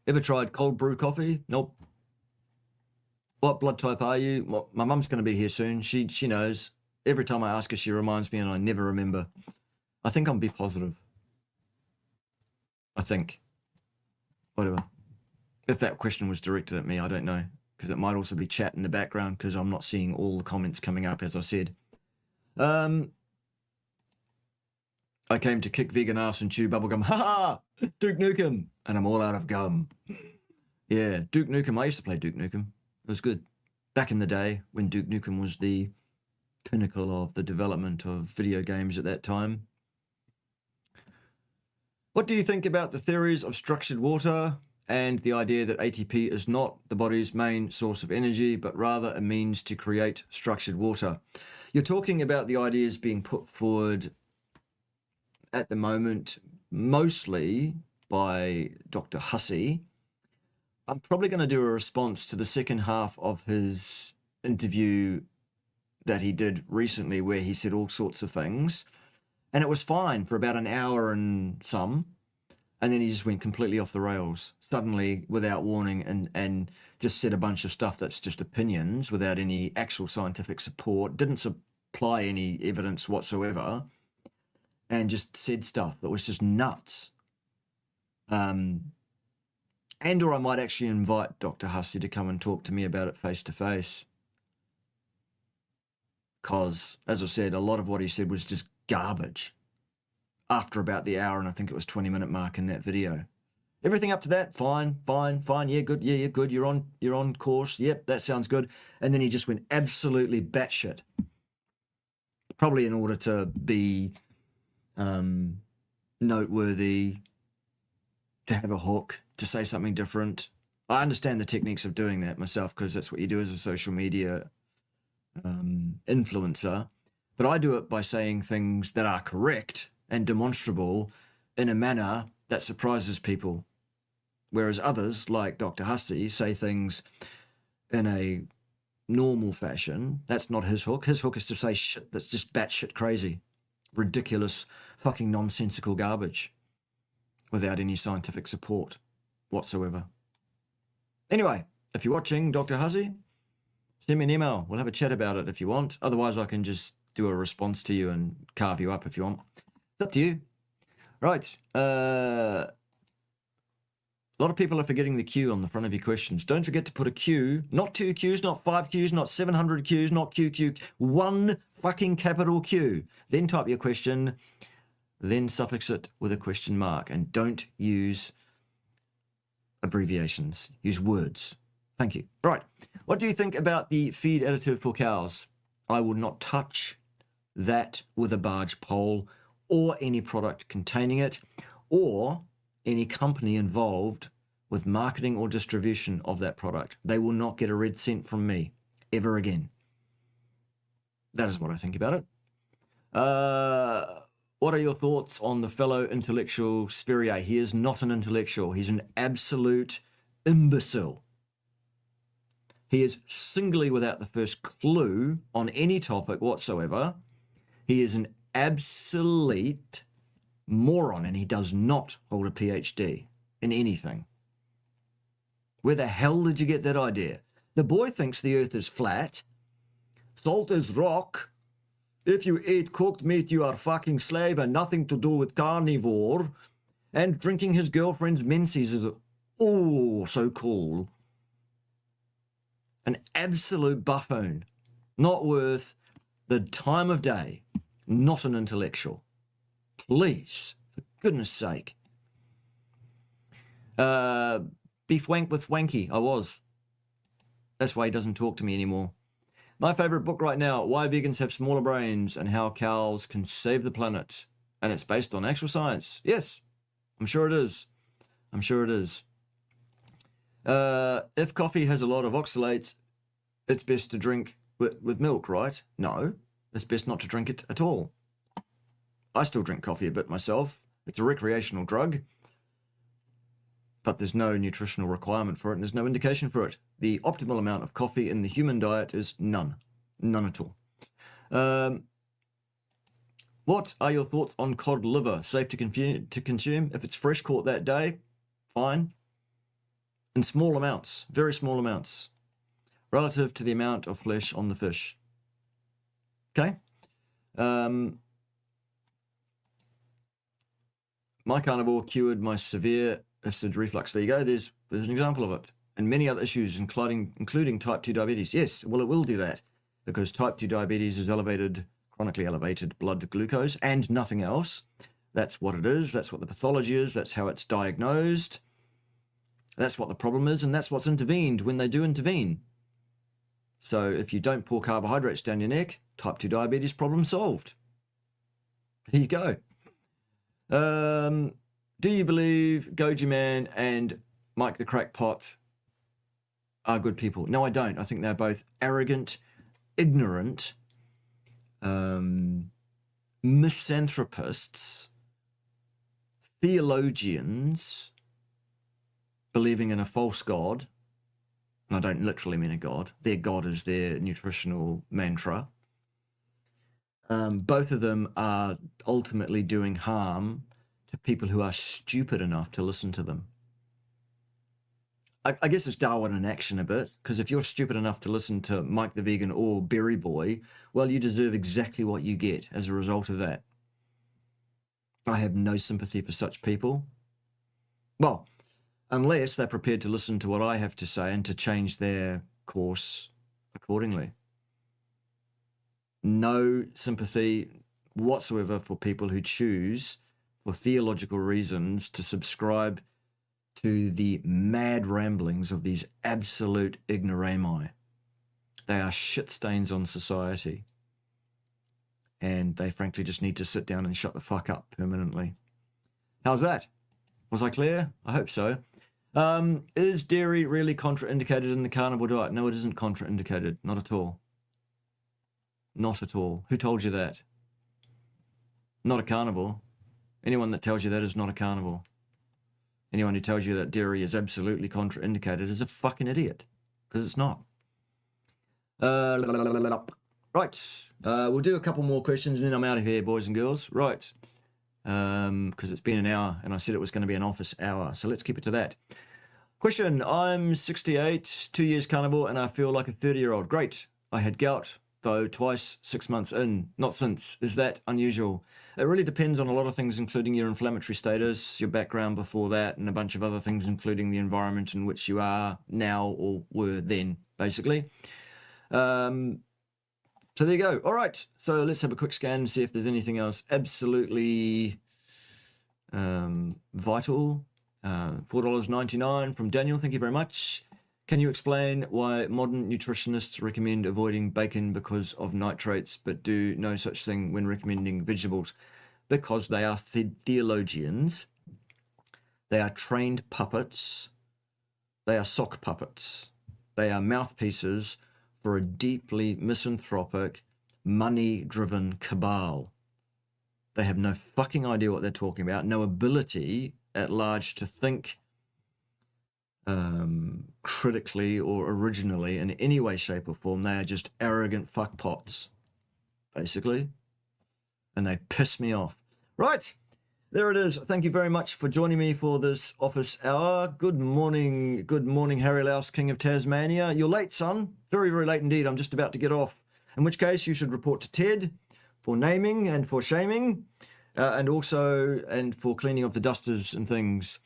Ever tried cold brew coffee? Nope. What blood type are you? Well, my mum's going to be here soon. She knows. Every time I ask her, she reminds me and I never remember. I think I'm B positive. I think. Whatever. If that question was directed at me, I don't know. Because it might also be chat in the background because I'm not seeing all the comments coming up, as I said. I came to kick vegan ass and chew bubblegum. Ha ha! Duke Nukem! And I'm all out of gum. Yeah, Duke Nukem. I used to play Duke Nukem. It was good. Back in the day when Duke Nukem was the pinnacle of the development of video games at that time. What do you think about the theories of structured water and the idea that ATP is not the body's main source of energy, but rather a means to create structured water? You're talking about the ideas being put forward at the moment, mostly by Dr. Hussey. I'm probably going to do a response to the second half of his interview that he did recently where he said all sorts of things. And it was fine for about an hour and some. And then he just went completely off the rails, suddenly, without warning, and just said a bunch of stuff that's just opinions without any actual scientific support, didn't supply any evidence whatsoever, and just said stuff that was just nuts. And or I might actually invite Dr. Hussey to come and talk to me about it face to face. Because, as I said, a lot of what he said was just garbage. After about the hour, and I think it was 20-minute mark in that video. Everything up to that, fine. Yeah, good. Yeah, you're good. You're on course. Yep, that sounds good. And then he just went absolutely batshit. Probably in order to be noteworthy, to have a hook, to say something different. I understand the techniques of doing that myself because that's what you do as a social media influencer. But I do it by saying things that are correct and demonstrable in a manner that surprises people. Whereas others, like Dr. Hussey, say things in a normal fashion. That's not his hook. His hook is to say shit that's just batshit crazy, ridiculous, fucking nonsensical garbage without any scientific support whatsoever. Anyway, if you're watching, Dr. Hussey, send me an email. We'll have a chat about it if you want. Otherwise, I can just do a response to you and carve you up if you want. It's up to you. Right. A lot of people are forgetting the Q on the front of your questions. Don't forget to put a Q, not 2 Qs, not 5 Qs, not 700 Qs, not QQ, one fucking capital Q. Then type your question, then suffix it with a question mark. And don't use abbreviations. Use words. Thank you. Right. What do you think about the feed additive for cows? I will not touch that with a barge pole or any product containing it or any company involved with marketing or distribution of that product. They will not get a red cent from me ever again. That is what I think about it. What are your thoughts on the fellow intellectual Spirier? He is not an intellectual. He's an absolute imbecile. He is singly without the first clue on any topic whatsoever. He is an absolute moron, and he does not hold a PhD in anything. Where the hell did you get that idea? The boy thinks the earth is flat. Salt is rock. If you eat cooked meat, you are fucking slave and nothing to do with carnivore. And drinking his girlfriend's menses is, oh, so cool. An absolute buffoon. Not worth the time of day. Not an intellectual. Please, for goodness sake. Beef wank with wanky. I was. That's why he doesn't talk to me anymore. My favorite book right now, Why Vegans Have Smaller Brains and How Cows Can Save the Planet. And it's based on actual science. Yes, I'm sure it is. I'm sure it is. If coffee has a lot of oxalates, it's best to drink with milk, right? No, it's best not to drink it at all. I still drink coffee a bit myself. It's a recreational drug, but there's no nutritional requirement for it, and there's no indication for it. The optimal amount of coffee in the human diet is none. None at all. What are your thoughts on cod liver? Safe to consume? If it's fresh caught that day, fine. In small amounts, very small amounts, relative to the amount of flesh on the fish. Okay? My carnivore cured my severe acid reflux. There you go. There's an example of it. And many other issues, including type 2 diabetes. Yes, well, it will do that because type 2 diabetes is chronically elevated blood glucose and nothing else. That's what it is. That's what the pathology is. That's how it's diagnosed. That's what the problem is, and that's what's intervened when they do intervene. So if you don't pour carbohydrates down your neck, type 2 diabetes problem solved. There you go. Do you believe Goji Man and Mike the Crackpot are good people? No, I don't. I think they're both arrogant, ignorant, misanthropists, theologians, believing in a false god. And I don't literally mean a god. Their god is their nutritional mantra. Both of them are ultimately doing harm to people who are stupid enough to listen to them. I guess it's Darwin in action a bit, because if you're stupid enough to listen to Mike the Vegan or Berry Boy, well, you deserve exactly what you get as a result of that. I have no sympathy for such people. Well, unless they're prepared to listen to what I have to say and to change their course accordingly. No sympathy whatsoever for people who choose, for theological reasons, to subscribe to the mad ramblings of these absolute ignoramus. They are shit stains on society. And they frankly just need to sit down and shut the fuck up permanently. How's that? Was I clear? I hope so. Is dairy really contraindicated in the carnivore diet? No, it isn't contraindicated. Not at all. Not at all. Who told you that? Not a carnivore. Anyone that tells you that is not a carnivore. Anyone who tells you that dairy is absolutely contraindicated is a fucking idiot, because it's not. Right. We'll do a couple more questions and then I'm out of here, boys and girls. Right. Because it's been an hour and I said it was going to be an office hour. So let's keep it to that. Question. I'm 68, 2 years carnivore, and I feel like a 30-year-old. Great. I had gout though, twice 6 months in, not since. Is that unusual? It really depends on a lot of things, including your inflammatory status, your background before that, and a bunch of other things, including the environment in which you are now or were then, basically. So there you go. All right. So let's have a quick scan and see if there's anything else absolutely vital. $4.99 from Daniel. Thank you very much. Can you explain why modern nutritionists recommend avoiding bacon because of nitrates, but do no such thing when recommending vegetables? Because they are theologians. They are trained puppets. They are sock puppets. They are mouthpieces for a deeply misanthropic, money-driven cabal. They have no fucking idea what they're talking about, no ability at large to think critically or originally in any way, shape, or form. They are just arrogant fuckpots, basically. And they piss me off. Right, there it is. Thank you very much for joining me for this office hour. Good morning, Harry Louse, King of Tasmania. You're late, son. Very, very late indeed. I'm just about to get off. In which case, you should report to Ted for naming and for shaming, and for cleaning of the dusters and things.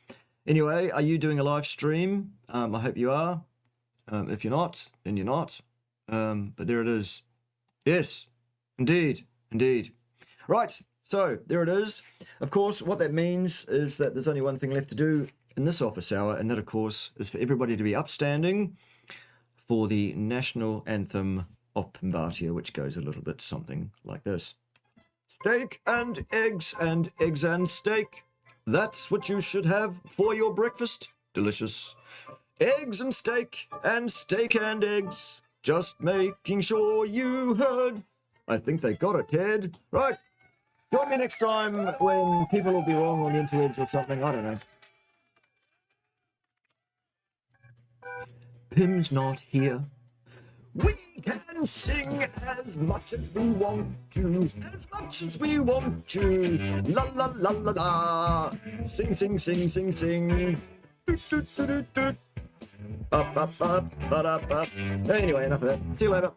Anyway, are you doing a live stream? I hope you are. If you're not, then you're not. But there it is. Yes, indeed. Right, so there it is. Of course, what that means is that there's only one thing left to do in this office hour, and that, of course, is for everybody to be upstanding for the national anthem of Pimbatia, which goes a little bit something like this. Steak and eggs and eggs and steak. That's what you should have for your breakfast. Delicious. Eggs and steak and eggs. Just making sure you heard. I think they got it, Ted. Right. Join me next time when people will be wrong on the interwebs or something. I don't know. Pim's not here. We can sing as much as we want to, La la la la la. Sing, sing, sing, sing, sing. Up, up, up, up, up, up. Anyway, enough of that. See you later.